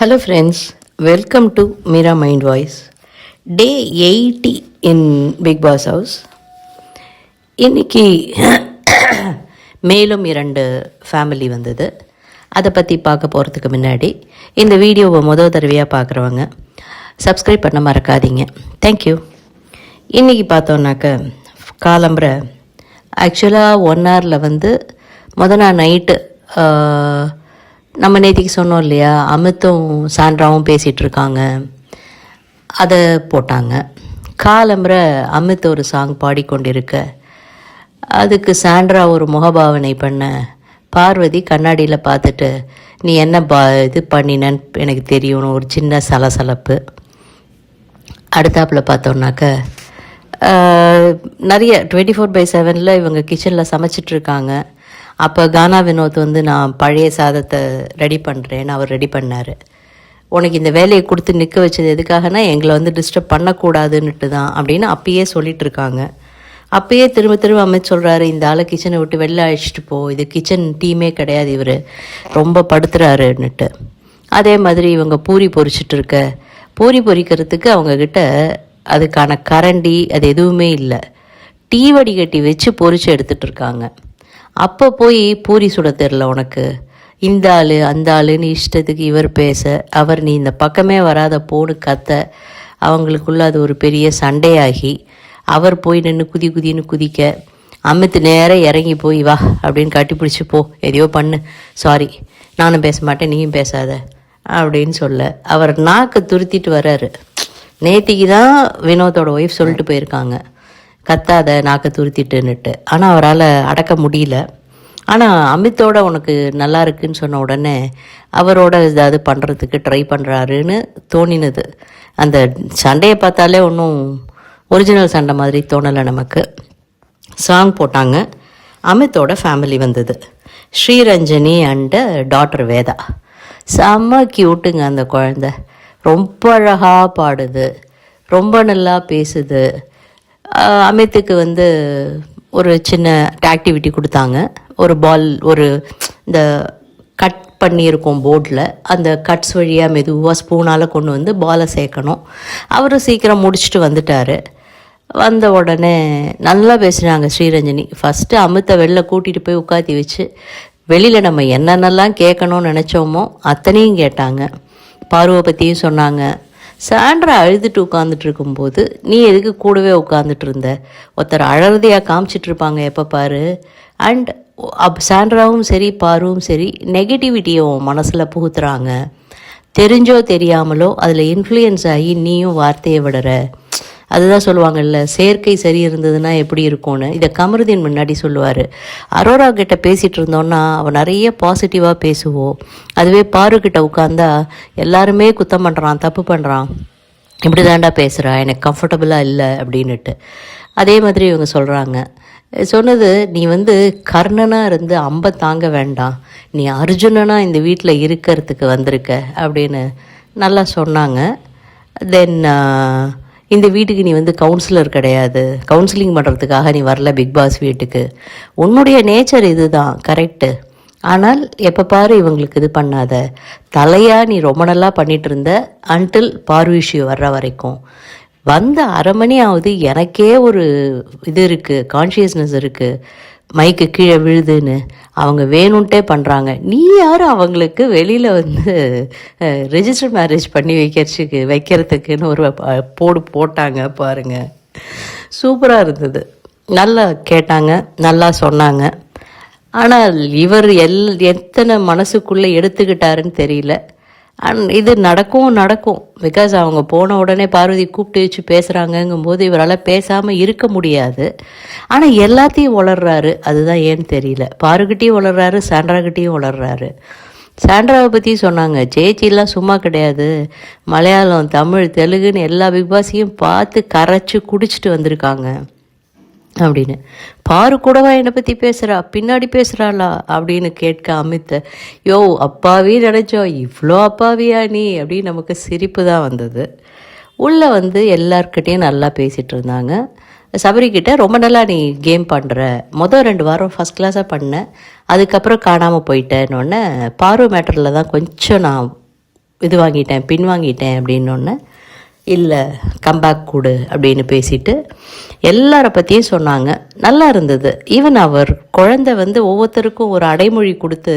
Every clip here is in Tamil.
Hello friends, welcome to Mira Mind Voice. Day 80 in Big Boss House. இன்னைக்கு மேலும் 2 ஃபேமிலி வந்தது. அதை பற்றி பார்க்க போகிறதுக்கு முன்னாடி இந்த வீடியோவை முதல் தடவையாக பார்க்குறவங்க சப்ஸ்கிரைப் பண்ண மறக்காதீங்க. தேங்க்யூ. இன்றைக்கி பார்த்தோன்னாக்க காலம்பரை ஆக்சுவலாக 1 ஹவரில் வந்து நாள் நைட்டு நம்ம நேற்றுக்கு சொன்னோம் இல்லையா, அமித்தும் சாண்ட்ராவும் பேசிகிட்ருக்காங்க, அதை போட்டாங்க. காலம்பரை அமித் ஒரு சாங் பாடிக்கொண்டிருக்க அதுக்கு சாண்ட்ரா ஒரு முகபாவனை பண்ண பார்வதி கண்ணாடியில் பார்த்துட்டு நீ என்ன இது பண்ணினன்னு எனக்கு தெரியும்னு ஒரு சின்ன சலசலப்பு. அடுத்தாப்பில் பார்த்தோன்னாக்க நிறைய 24/7 இவங்க கிச்சனில் சமைச்சிட்ருக்காங்க. அப்போ கானா வினோத் வந்து நான் பழைய சாதத்தை ரெடி பண்ணுறேன்னு அவர் ரெடி பண்ணார். உனக்கு இந்த வேலையை கொடுத்து நிற்க வச்சது எதுக்காகனா எங்களை வந்து டிஸ்டர்ப் பண்ணக்கூடாதுன்னுட்டு தான் அப்படின்னு அப்பயே சொல்லிகிட்ருக்காங்க. அப்பயே திரும்ப அமித் சொல்கிறாரு, இந்த ஆளை கிச்சனை விட்டு வெளில அழைச்சிட்டு போ, இது கிச்சன் டீமே கிடையாது, இவர் ரொம்ப படுத்துறாருன்னுட்டு. அதே மாதிரி இவங்க பூரி பொரிச்சிட்ருக்க பூரி பொரிக்கிறதுக்கு அவங்கக்கிட்ட அதுக்கான கரண்டி அது எதுவுமே இல்லை. டீ வடிகட்டி வச்சு பொரிச்சு எடுத்துகிட்டு இருக்காங்க. அப்போ போய் பூரி சுட தெரில உனக்கு, இந்த ஆள் அந்த ஆளுன்னு இஷ்டத்துக்கு இவர் பேச, அவர் நீ இந்த பக்கமே வராத போன்னு கத்த, அவங்களுக்குள்ள அது ஒரு பெரிய சண்டையாகி அவர் போய் நின்று குதின்னு குதிக்க அமித்து நேரம் இறங்கி போய் வா அப்படின்னு கட்டிப்பிடிச்சி போ, எதையோ பண்ணு, சாரி நானும் பேச மாட்டேன் நீயும் பேசாத அப்படின்னு சொல்ல அவர் நாக்கு துருத்திட்டு வர்றாரு. நேத்திக்கு தான் வினோத்தோட ஒய்ஃப் சொல்லிட்டு போயிருக்காங்க கத்தாத நாக்கை துருத்திட்டுன்னுட்டு. ஆனால் அவரால் அடக்க முடியல. ஆனால் அமித்தோட உனக்கு நல்லா இருக்குன்னு சொன்ன உடனே அவரோட ஏதாவது பண்ணுறதுக்கு ட்ரை பண்ணுறாருன்னு தோணினது. அந்த சண்டையை பார்த்தாலே ஒன்றும் ஒரிஜினல் சண்டை மாதிரி தோணலை நமக்கு. சாங் போட்டாங்க. அமித்தோட ஃபேமிலி வந்தது. Sriranjani and daughter Veda. செம்ம க்யூட்டுங்க அந்த குழந்த. ரொம்ப அழகாக பாடுது, ரொம்ப நல்லா பேசுது. அமித்துக்கு வந்து ஒரு சின்ன ஆக்டிவிட்டி கொடுத்தாங்க. ஒரு பால், ஒரு இந்த கட் பண்ணியிருக்கோம் போர்டில், அந்த கட்ஸ் வழியாக மெதுவாக ஸ்பூனால் கொண்டு வந்து பாலை சேர்க்கணும். அவரும் சீக்கிரம் முடிச்சுட்டு வந்துட்டார். வந்த உடனே நல்லா பேசுகிறாங்க ஸ்ரீரஞ்சனி. ஃபஸ்ட்டு அமித்தை வெளில கூட்டிகிட்டு போய் உட்காத்தி வச்சு வெளியில் நம்ம என்னென்னலாம் கேட்கணும்னு நினச்சோமோ அத்தனையும் கேட்டாங்க. பார்வை பற்றியும் சொன்னாங்க. சாண்ட்ரா அழுதுட்டு உட்காந்துட்டு இருக்கும்போது நீ எதுக்கு கூடவே உட்காந்துட்டு இருந்த, ஒருத்தர் அழறதையாக காமிச்சிட்ருப்பாங்க எப்போ பாரு. அண்ட் சாண்ட்ராவும் சரி பாருவும் சரி நெகட்டிவிட்டியும் மனசில் புகுத்துறாங்க. தெரிஞ்சோ தெரியாமலோ அதில் இன்ஃப்ளூயன்ஸ் ஆகி நீயும் வார்த்தையை விடுற. அதுதான் சொல்லுவாங்கல்ல, செயற்கை சரி இருந்ததுன்னா எப்படி இருக்கும்னு. இதை கமருதீன் முன்னாடி சொல்லுவார். அரோரா கிட்ட பேசிகிட்டு இருந்தோன்னா அவன் நிறைய பாசிட்டிவாக பேசுவோம். அதுவே பாருக்கிட்ட உட்காந்தா எல்லாருமே குத்தம் பண்ணுறான், தப்பு பண்ணுறான், இப்படி தாண்டா பேசுகிறா, எனக்கு கம்ஃபர்டபுளாக இல்லை அப்படின்னுட்டு. அதே மாதிரி இவங்க சொல்கிறாங்க. சொன்னது, நீ வந்து கர்ணனாக இருந்து அம்பை தாங்க வேண்டாம், நீ அர்ஜுனனாக இந்த வீட்டில் இருக்கிறதுக்கு வந்திருக்க அப்படின்னு நல்லா சொன்னாங்க. தென் இந்த வீட்டுக்கு நீ வந்து கவுன்சிலர் கிடையாது, கவுன்சிலிங் பண்ணுறதுக்காக நீ வரல பிக் பாஸ் வீட்டுக்கு, உன்னுடைய நேச்சர் இது தான் கரெக்டு. ஆனால் எப்போ பாரு இவங்களுக்கு இது பண்ணாத, தலையாக நீ ரொம்ப நல்லா பண்ணிகிட்டு இருந்த அன்டில் பார்விஷ்யூ வர்ற வரைக்கும். வந்த 1/2 மணி ஆகுது, எனக்கே ஒரு இது இருக்குது, கான்ஷியஸ்னஸ் இருக்குது, மைக்கு கீழே விழுதுன்னு. அவங்க வேணும்ன்ட்டே பண்ணுறாங்க. நீ யார் அவங்களுக்கு வெளியில் வந்து ரெஜிஸ்டர் மேரேஜ் பண்ணி வைக்கிறதுக்குன்னு ஒரு போட்டாங்க பாருங்கள். சூப்பராக இருந்தது. நல்லா கேட்டாங்க, நல்லா சொன்னாங்க. ஆனால் இவர் எத்தனை மனசுக்குள்ளே எடுத்துக்கிட்டாருன்னு தெரியல. இது நடக்கும் பிகாஸ் அவங்க போன உடனே பார்வதி கூப்பிட்டு வச்சு பேசுகிறாங்கங்கும்போது இவரால் பேசாமல் இருக்க முடியாது. ஆனால் எல்லாத்தையும் வளர்றாரு, அதுதான் ஏன்னு தெரியல. பாருக்கிட்டையும் வளர்றாரு, சாண்ட்ராக்கிட்டையும் வளர்றாரு. சாண்ட்ராவை பற்றி சொன்னாங்க, சேச்சிலாம் சும்மா கிடையாது, மலையாளம் தமிழ் தெலுங்குன்னு எல்லா பிக் பாஸையும் பார்த்து கரைச்சி குடிச்சிட்டு வந்திருக்காங்க அப்படின்னு. பாரு கூடவா என்னை பற்றி பேசுகிறா, பின்னாடி பேசுகிறாளா அப்படின்னு கேட்க அமித்த, யோ அப்பாவி நினச்சோம், இவ்வளோ அப்பாவியா நீ அப்படின்னு நமக்கு சிரிப்பு தான் வந்தது. உள்ளே வந்து எல்லார்கிட்டையும் நல்லா பேசிகிட்டு இருந்தாங்க. சபரிக்கிட்ட ரொம்ப நல்லா நீ கேம் பண்ணுற, மொதல் 2 வாரம் ஃபஸ்ட் கிளாஸாக பண்ணேன், அதுக்கப்புறம் காணாமல் போயிட்டேன்னொன்னே பார்வை மேட்டரில் தான் கொஞ்சம் நான் பின் வாங்கிட்டேன் அப்படின்னொன்னே, இல்லை கம்பேக் கொடு அப்படின்னு பேசிட்டு எல்லாரை பற்றியும் சொன்னாங்க. நல்லா இருந்தது. ஈவன் அவர் குழந்தை வந்து ஒவ்வொருத்தருக்கும் ஒரு அடைமொழி கொடுத்து,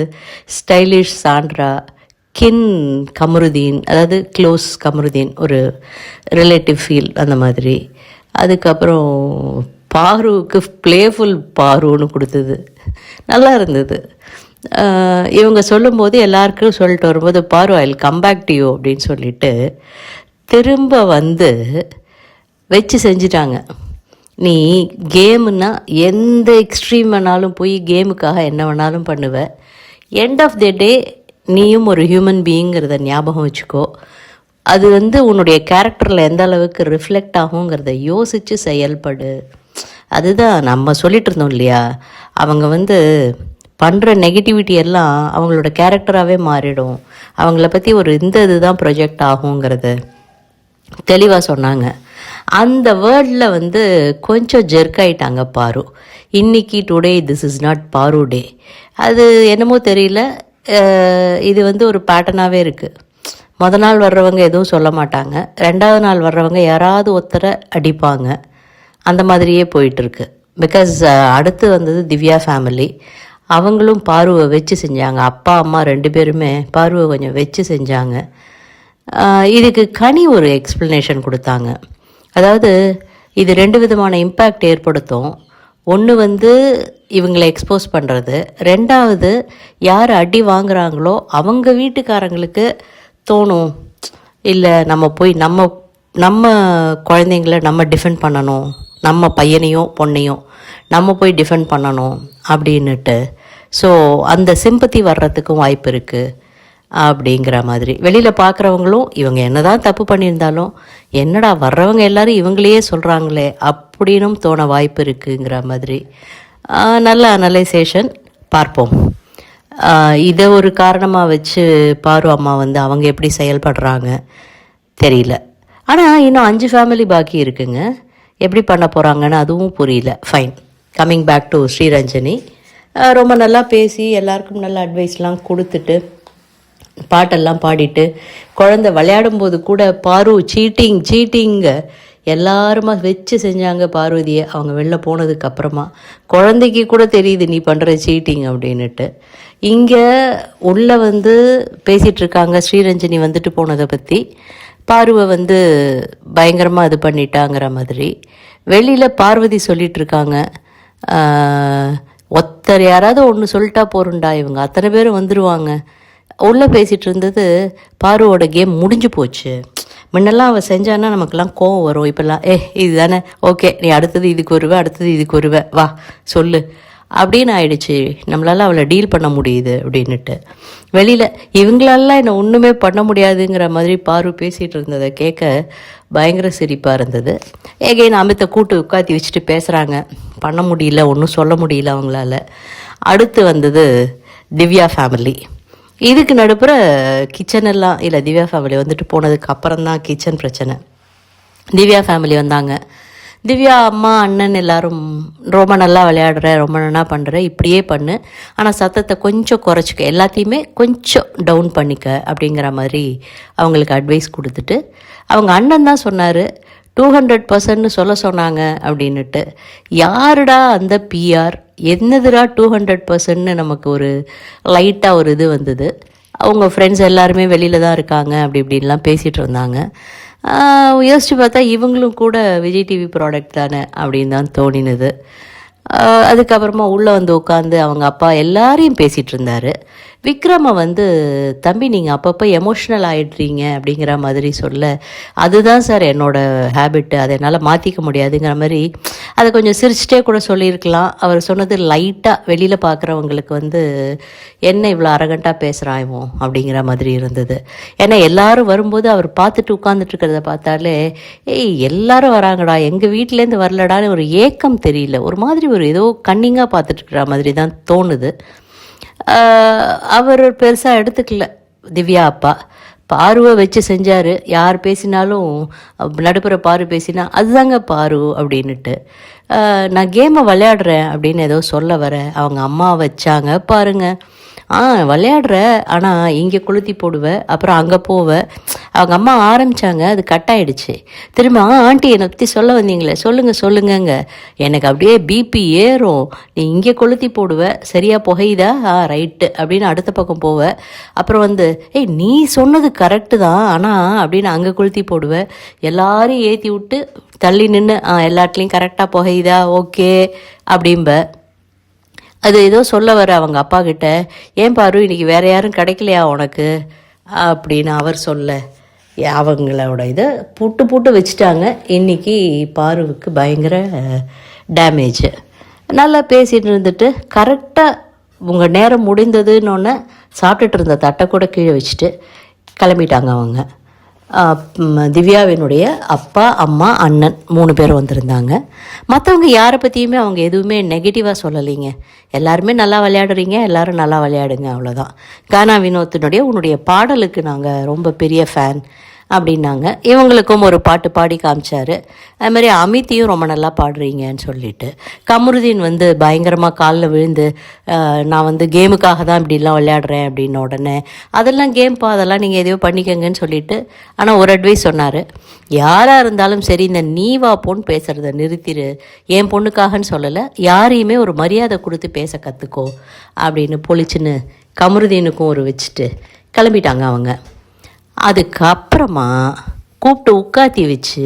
ஸ்டைலிஷ் சாண்ட்ரா, கின் கமருதீன், அதாவது க்ளோஸ் கமருதீன், ஒரு ரிலேட்டிவ் ஃபீல் அந்த மாதிரி. அதுக்கப்புறம் பாருவுக்கு ப்ளேஃபுல் பாருன்னு கொடுத்தது. நல்லா இருந்தது. இவங்க சொல்லும்போது எல்லாருக்கும் சொல்லிட்டு வரும்போது, பாரு I will come back to you அப்படின்னு சொல்லிட்டு திரும்ப வந்து வச்சு செஞ்சிட்டாங்க. நீ கேமுன்னா எந்த எக்ஸ்ட்ரீம் வேணாலும் போய் கேமுக்காக என்ன வேணாலும் பண்ணுவ. எண்ட் ஆஃப் த டே நீயும் ஒரு ஹியூமன் பீயிங்கிறத ஞாபகம் வச்சுக்கோ. அது வந்து உன்னுடைய கேரக்டரில் எந்த அளவுக்கு ரிஃப்ளெக்ட் ஆகுங்கிறத யோசித்து செயல்படு. அதுதான் நம்ம சொல்லிட்டு இருந்தோம் இல்லையா, அவங்க வந்து பண்ணுற நெகட்டிவிட்டி எல்லாம் அவங்களோட கேரக்டராகவே மாறிடும். அவங்கள பற்றி ஒரு இதுதான் ப்ரொஜெக்ட் ஆகுங்கிறது தெளிவாக சொன்னாங்க. அந்த வேர்டில் வந்து கொஞ்சம் ஜெர்க் ஆகிட்டாங்க பாரு. இன்னைக்கு டுடே திஸ் இஸ் நாட் பாரு டே. அது என்னமோ தெரியல, இது வந்து ஒரு பேட்டர்னாகவே இருக்குது. மொதல் நாள் வர்றவங்க எதுவும் சொல்ல மாட்டாங்க, 2வது நாள் வர்றவங்க யாராவது ஒருத்தரை அடிப்பாங்க. அந்த மாதிரியே போயிட்டுருக்கு. பிகாஸ் அடுத்து வந்தது திவ்யா ஃபேமிலி. அவங்களும் பாருவை வச்சு செஞ்சாங்க. அப்பா அம்மா 2 பேருமே பாருவை கொஞ்சம் வச்சு செஞ்சாங்க. இதுக்கு கனி ஒரு எக்ஸ்ப்ளனேஷன் கொடுத்தாங்க. அதாவது இது 2 விதமான இம்பேக்ட் ஏற்படுத்தும். ஒன்று வந்து இவங்களை எக்ஸ்போஸ் பண்ணுறது, 2வது யார் அடி வாங்குகிறாங்களோ அவங்க வீட்டுக்காரங்களுக்கு தோணும், இல்லை நம்ம போய் நம்ம குழந்தைங்கள நம்ம டிஃபெண்ட் பண்ணணும், நம்ம பையனையும் பொண்ணையும் நம்ம போய் டிஃபெண்ட் பண்ணணும் அப்படின்னுட்டு. ஸோ அந்த சிம்பத்தி வர்றதுக்கும் வாய்ப்பு இருக்குது அப்படிங்கிற மாதிரி. வெளியில் பார்க்குறவங்களும் இவங்க என்ன தான் தப்பு பண்ணியிருந்தாலும், என்னடா வர்றவங்க எல்லோரும் இவங்களையே சொல்கிறாங்களே அப்படின்னும் தோண வாய்ப்பு இருக்குங்கிற மாதிரி. நல்ல அனலைசேஷன். பார்ப்போம். இதை ஒரு காரணமாக வச்சு பாரு அம்மா வந்து அவங்க எப்படி செயல்படுறாங்க தெரியல. ஆனால் இன்னும் 5 ஃபேமிலி பாக்கி இருக்குங்க. எப்படி பண்ண போகிறாங்கன்னு அதுவும் புரியல. Fine. Coming back to Sriranjani. ரொம்ப நல்லா பேசி எல்லாருக்கும் நல்ல அட்வைஸ்லாம் கொடுத்துட்டு பாட்டெல்லாம் பாடிட்டு, குழந்தை விளையாடும்போது கூட பாரு சீட்டிங்க எல்லாருமா வச்சு செஞ்சாங்க பார்வதியை. அவங்க வெளில போனதுக்கு அப்புறமா குழந்தைக்கு கூட தெரியுது நீ பண்ணுற சீட்டிங் அப்படின்னுட்டு. இங்கே உள்ளே வந்து பேசிகிட்டு இருக்காங்க ஸ்ரீரஞ்சனி வந்துட்டு போனதை பற்றி. பாருவை வந்து பயங்கரமாக இது பண்ணிட்டாங்கிற மாதிரி. வெளியில் பார்வதி சொல்லிகிட்ருக்காங்க, ஒருத்தர் யாராவது ஒன்று சொல்லிட்டா போருண்டா, இவங்க அத்தனை பேரும் வந்துடுவாங்க. உள்ளே பேசிகிட்டு இருந்தது பாருவோட கேம் முடிஞ்சு போச்சு. முன்னெல்லாம் அவள் செஞ்சான்னா நமக்கெல்லாம் கோவம் வரும். இப்போல்லாம் இது தானே, ஓகே நீ அடுத்தது இதுக்கு வருவ வா சொல்லு அப்படின்னு ஆயிடுச்சு. நம்மளால அவளை டீல் பண்ண முடியுது அப்படின்னுட்டு. வெளியில் இவங்களாலாம் என்னை ஒன்றுமே பண்ண முடியாதுங்கிற மாதிரி பாரு பேசிகிட்டு இருந்ததை கேட்க பயங்கர சிரிப்பாக இருந்தது. ஏகைன் அமித்தை கூட்டு உட்காத்தி வச்சுட்டு பேசுகிறாங்க. பண்ண முடியல, ஒன்றும் சொல்ல முடியல அவங்களால. அடுத்து வந்தது திவ்யா ஃபேமிலி. இதுக்கு நடுப்புற கிச்சன் எல்லாம் இல்லை, திவ்யா ஃபேமிலி வந்துட்டு போனதுக்கு அப்புறம் தான் கிச்சன் பிரச்சனை. திவ்யா ஃபேமிலி வந்தாங்க. திவ்யா அம்மா அண்ணன் எல்லாரும் ரொம்ப நல்லா விளையாடுற, ரொம்ப நல்லா பண்ணுற, இப்படியே பண்ணு, ஆனால் சத்தத்தை கொஞ்சம் குறைச்சிக்க, எல்லாத்தையுமே கொஞ்சம் டவுன் பண்ணிக்க அப்படிங்கிற மாதிரி அவங்களுக்கு அட்வைஸ் கொடுத்துட்டு, அவங்க அண்ணன் தான் சொன்னார் 200% சொல்ல சொன்னாங்க அப்படின்னுட்டு. யாருடா அந்த பிஆர், என்னதுடா 200%ன்னு நமக்கு ஒரு லைட்டாக ஒரு இது வந்தது. அவங்க ஃப்ரெண்ட்ஸ் எல்லாருமே வெளியில் தான் இருக்காங்க அப்படி இப்படின்லாம் பேசிகிட்டு இருந்தாங்க. யோசித்து பார்த்தா இவங்களும் கூட விஜய் டிவி ப்ராடக்ட் தானே அப்படின்னு தான் தோணினது. அதுக்கப்புறமா உள்ளே வந்து உட்காந்து அவங்க அப்பா எல்லாரையும் பேசிகிட்டு இருந்தார். விக்ரமை வந்து, தம்பி நீங்கள் அப்பப்போ எமோஷ்னல் ஆகிடுறீங்க அப்படிங்கிற மாதிரி சொல்ல, அதுதான் சார் என்னோடய ஹேபிட்டு, அதை என்னால் மாற்றிக்க முடியாதுங்கிற மாதிரி அதை கொஞ்சம் சிரிச்சிட்டே கூட சொல்லியிருக்கலாம். அவர் சொன்னது லைட்டாக வெளியில் பார்க்குறவங்களுக்கு வந்து என்ன இவ்வளோ அரகண்ட்டாக பேசுகிறாயோ அப்படிங்கிற மாதிரி இருந்தது. ஏன்னா எல்லாரும் வரும்போது அவர் பார்த்துட்டு உட்காந்துட்ருக்கிறத பார்த்தாலே, எல்லாரும் வராங்கடா, எங்கள் வீட்டிலேருந்து வரலடான்னு ஒரு ஏக்கம் தெரியல, ஒரு மாதிரி ஒரு ஏதோ கன்னிங்காக பார்த்துட்ருக்கிற மாதிரி தான் தோணுது. அவர் பெருசாக எடுத்துக்கல திவ்யா அப்பா. பாருவை வச்சு செஞ்சார். யார் பேசினாலும் நடுப்புற பாரு பேசினா அதுதாங்க பாரு அப்படின்னுட்டு. நான் கேமை விளையாடுறேன் அப்படின்னு ஏதோ சொல்ல வர அவங்க அம்மா வச்சாங்க பாருங்க. விளையாடுற, ஆனால் இங்கே கொளுத்தி போடுவேன், அப்புறம் அங்கே போவேன். அவங்க அம்மா ஆரம்பித்தாங்க, அது கட் ஆகிடுச்சு. திரும்ப ஆண்டி என்னை பற்றி சொல்ல வந்தீங்களே, சொல்லுங்கங்க. எனக்கு அப்படியே பிபி ஏறும். நீ இங்கே கொளுத்தி போடுவேன், சரியாக புகையுதா? ரைட்டு அப்படின்னு அடுத்த பக்கம் போவேன். அப்புறம் வந்து நீ சொன்னது கரெக்டு தான், ஆனால் அப்படின்னு அங்கே கொளுத்தி போடுவேன். எல்லாரையும் ஏற்றி விட்டு தள்ளி நின்று எல்லாத்துலேயும் கரெக்டாக புகையுதா, ஓகே அப்படிம்ப. அது ஏதோ சொல்ல வர அவங்க அப்பா கிட்ட, ஏன் பாரு இன்றைக்கி வேறு யாரும் கிடைக்கலையா உனக்கு அப்படின்னு அவர் சொல்ல, அவங்களோட இதை புட்டு வச்சுட்டாங்க. இன்றைக்கி பாருவுக்கு பயங்கர டேமேஜ். நல்லா பேசிகிட்டு இருந்துட்டு கரெக்டாக உங்கள் நேரம் முடிந்ததுன்னொன்னே சாப்பிட்டுட்டு இருந்த தட்டை கூட கீழே வச்சுட்டு கிளம்பிட்டாங்க அவங்க. திவ்யாவினுடைய அப்பா, அம்மா, அண்ணன் 3 பேரும் வந்திருந்தாங்க. மற்றவங்க யாரை பற்றியுமே அவங்க எதுவுமே நெகட்டிவாக சொல்லலைங்க. எல்லாருமே நல்லா விளையாடுறீங்க, எல்லோரும் நல்லா விளையாடுங்க, அவ்வளோதான். கானா வினோத்தினுடைய உன்னுடைய பாடலுக்கு நாங்கள் ரொம்ப பெரிய ஃபேன் அப்படின்னாங்க. இவங்களுக்கும் ஒரு பாட்டு பாடி காமிச்சார். அதுமாதிரி அமித்தையும் ரொம்ப நல்லா பாடுறீங்கன்னு சொல்லிட்டு, கமருதீன் வந்து பயங்கரமாக காலில் விழுந்து நான் வந்து கேமுக்காக தான் இப்படிலாம் விளையாடுறேன் அப்படின்ன உடனே, அதெல்லாம் கேம்ப்பா, அதெல்லாம் நீங்கள் எதையோ பண்ணிக்கங்கன்னு சொல்லிட்டு, ஆனால் ஒரு அட்வைஸ் சொன்னார், யாராக இருந்தாலும் சரி இந்த நீ வா பொண்ணு பேசுகிறத நிறுத்திடு. என் பொண்ணுக்காகன்னு சொல்லலை, யாரையுமே ஒரு மரியாதை கொடுத்து பேச கற்றுக்கோ அப்படின்னு பொழிச்சுன்னு கமருதீனுக்கும் ஒரு வச்சுட்டு கிளம்பிட்டாங்க அவங்க. அதுக்கப்புறமா கூப்பிட்டு உட்காத்தி வச்சு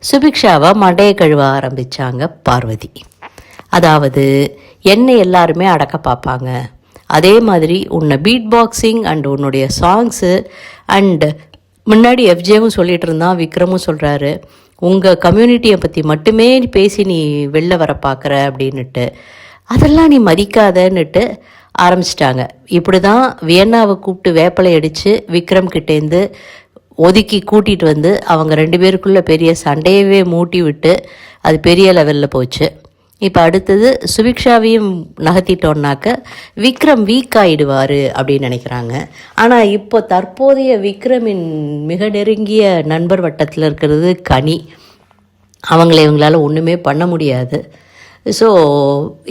சுபிக்ஷாவை மண்டையை கழுவ ஆரம்பித்தாங்க பார்வதி. அதாவது என்னை எல்லாருமே அடக்க பார்ப்பாங்க, அதே மாதிரி உன்னை பீட் பாக்ஸிங் அண்ட் உன்னுடைய சாங்ஸு அண்டு முன்னாடி எஃப்ஜேவும் சொல்லிகிட்டு இருந்தான், விக்ரமும் சொல்கிறாரு, உங்கள் கம்யூனிட்டியை பற்றி மட்டுமே பேசி நீ வெளில வர பார்க்குற அப்படின்னுட்டு, அதெல்லாம் நீ மதிக்காதன்னுட்டு ஆரம்பிச்சிட்டாங்க. இப்படி தான் வியன்னாவை கூப்பிட்டு வேப்பலை அடித்து விக்ரம் கிட்டேருந்து ஒதுக்கி கூட்டிகிட்டு வந்து அவங்க 2 பேருக்குள்ளே பெரிய சண்டையவே மூட்டி விட்டு அது பெரிய லெவலில் போச்சு. இப்போ அடுத்தது சுபிக்ஷாவையும் நகர்த்திட்டோன்னாக்க விக்ரம் வீக் ஆகிடுவார் அப்படின்னு நினைக்கிறாங்க. ஆனால் இப்போ தற்போதைய விக்ரமின் மிக நெருங்கிய நண்பர் வட்டத்தில் இருக்கிறது கனி. அவங்கள இவங்களால ஒன்றுமே பண்ண முடியாது. ஸோ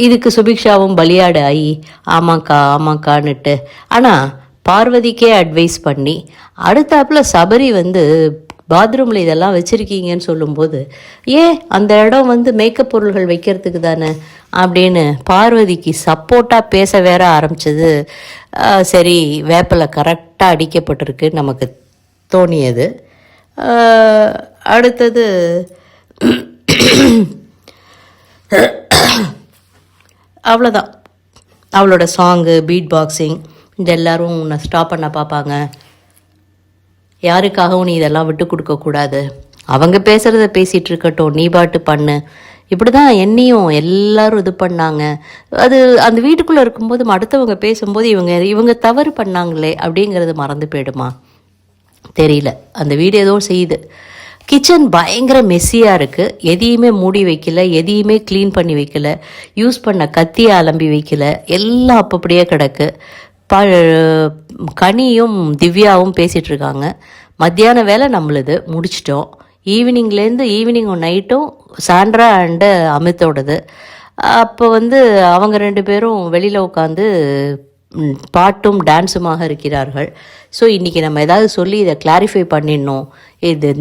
இதுக்கு சுபிக்ஷாவும் பலியாடு ஆகி ஆமாக்கான்னுட்டு, ஆனால் பார்வதிக்கே அட்வைஸ் பண்ணி அடுத்தாப்புல சபரி வந்து பாத்ரூமில் இதெல்லாம் வச்சுருக்கீங்கன்னு சொல்லும்போது, அந்த இடம் வந்து மேக்கப் பொருள்கள் வைக்கிறதுக்கு தானே அப்படின்னு பார்வதிக்கு சப்போர்ட்டாக பேச வேற ஆரம்பித்தது. சரி, வேப்பில் கரெக்டாக அடிக்கப்பட்டிருக்கு நமக்கு தோணியது. அடுத்தது அவ்வளோதான். அவளோட சாங்கு, பீட் பாக்ஸிங், இந்த எல்லோரும் உன்னை ஸ்டாப் பண்ண பார்ப்பாங்க, யாருக்காகவும் நீ இதெல்லாம் விட்டு கொடுக்கக்கூடாது, அவங்க பேசுகிறத பேசிகிட்டு இருக்கட்டும், நீ பாட்டு பண்ணு, இப்படி தான் என்னையும் எல்லாரும் இது பண்ணாங்க. அது அந்த வீட்டுக்குள்ளே இருக்கும்போது அடுத்தவங்க பேசும்போது இவங்க தவறு பண்ணாங்களே அப்படிங்கிறது மறந்து போயிடுமா தெரியல. அந்த வீடு ஏதோ செய்யுது. கிச்சன் பயங்கர மெஸ்ஸியாக இருக்குது. எதையுமே மூடி வைக்கல, எதையுமே க்ளீன் பண்ணி வைக்கல, யூஸ் பண்ண கத்தியை அலம்பி வைக்கல, எல்லாம் அப்பப்படியே கிடக்கு. கனியும் திவ்யாவும் பேசிகிட்டு இருக்காங்க. மத்தியான வேலை நம்மளுது முடிச்சிட்டோம். ஈவினிங் நைட்டும் சாண்ட்ரா அண்டு அமித்தோடது. அப்போ வந்து அவங்க 2 பேரும் வெளியில் உட்காந்து பாட்டும் டான்ஸுமாக இருக்கிறார்கள். ஸோ இன்றைக்கி நம்ம ஏதாவது சொல்லி இதை கிளாரிஃபை பண்ணிடணும்.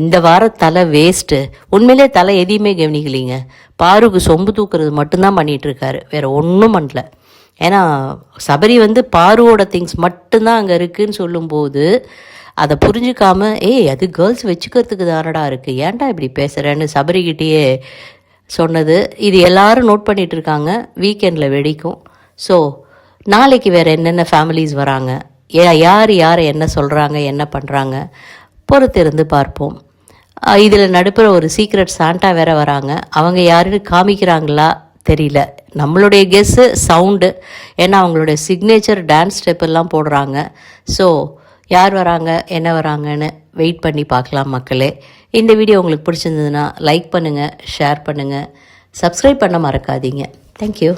இந்த வார தலை வேஸ்ட்டு. உண்மையிலே தலை எதையுமே கவனிக்கலிங்க. பாருக்கு சொம்பு தூக்குறது மட்டும்தான் பண்ணிகிட்ருக்காரு, வேறு ஒன்றும் பண்ணல. ஏன்னா சபரி வந்து பாருவோட திங்ஸ் மட்டும்தான் அங்கே இருக்குதுன்னு சொல்லும்போது அதை புரிஞ்சுக்காம அது கேர்ள்ஸ் வச்சுக்கிறதுக்கு தானடா இருக்குது, ஏன்டா இப்படி பேசுகிறேன்னு சபரிக்கிட்டேயே சொன்னது. இது எல்லாரும் நோட் பண்ணிகிட்டு இருக்காங்க. வீக்கெண்டில் வெடிக்கும். ஸோ நாளைக்கு வேறு என்னென்ன ஃபேமிலிஸ் வராங்க, யார் யாரை என்ன சொல்கிறாங்க, என்ன பண்ணுறாங்க, பொறுத்திருந்து பார்ப்போம். இதில் நடுப்புற ஒரு சீக்ரெட் சாண்டா வேறு வராங்க. அவங்க யாருன்னு காமிக்கிறாங்களா தெரியல. நம்மளுடைய கெஸ்ஸு சவுண்டு, ஏன்னா அவங்களுடைய சிக்னேச்சர் டான்ஸ் ஸ்டெப்பெல்லாம் போடுறாங்க. ஸோ யார் வராங்க என்ன வராங்கன்னு வெயிட் பண்ணி பார்க்கலாம் மக்களே. இந்த வீடியோ உங்களுக்கு பிடிச்சிருந்ததுன்னா லைக் பண்ணுங்கள், ஷேர் பண்ணுங்கள், சப்ஸ்கிரைப் பண்ண மறக்காதீங்க. தேங்க்யூ.